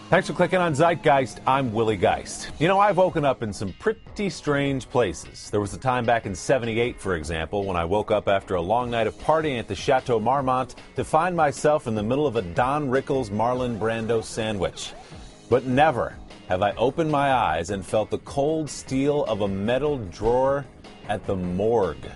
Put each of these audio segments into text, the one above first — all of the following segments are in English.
Thanks for clicking on Zeitgeist. I'm Willie Geist. You know, I've woken up in some pretty strange places. There was a time back in '78, for example, when I woke up after a long night of partying at the Chateau Marmont to find myself in the middle of a Don Rickles Marlon Brando sandwich. But never have I opened my eyes and felt the cold steel of a metal drawer at the morgue.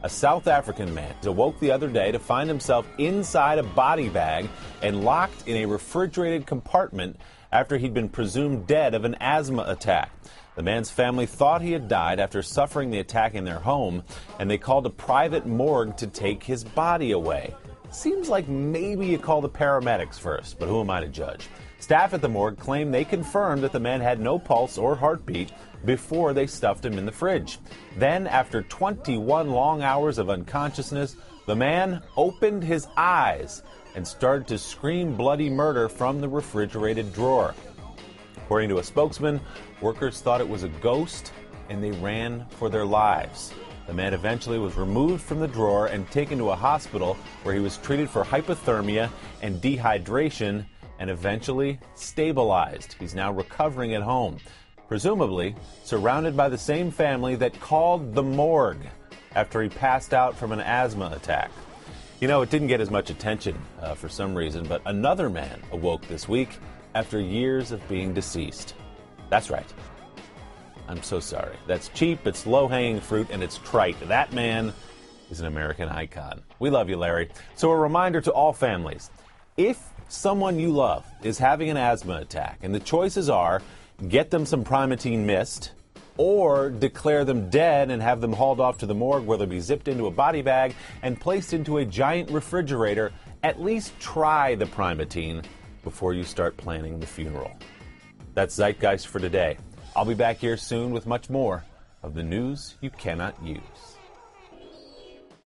A South African man awoke the other day to find himself inside a body bag and locked in a refrigerated compartment after he'd been presumed dead of an asthma attack. The man's family thought he had died after suffering the attack in their home, and they called a private morgue to take his body away. Seems like maybe you call the paramedics first, but who am I to judge? Staff at the morgue claim they confirmed that the man had no pulse or heartbeat before they stuffed him in the fridge. Then, after 21 long hours of unconsciousness, the man opened his eyes and started to scream bloody murder from the refrigerated drawer. According to a spokesman, workers thought it was a ghost and they ran for their lives. The man eventually was removed from the drawer and taken to a hospital where he was treated for hypothermia and dehydration and eventually stabilized. He's now recovering at home, presumably surrounded by the same family that called the morgue after he passed out from an asthma attack. You know, it didn't get as much attention for some reason, but another man awoke this week after years of being deceased. That's right. I'm so sorry. That's cheap, it's low-hanging fruit, and it's trite. That man is an American icon. We love you, Larry. So a reminder to all families, if someone you love is having an asthma attack, and the choices are get them some Primatene Mist, or declare them dead and have them hauled off to the morgue where they'll be zipped into a body bag and placed into a giant refrigerator, at least try the Primatene before you start planning the funeral. That's Zeitgeist for today. I'll be back here soon with much more of the news you cannot use.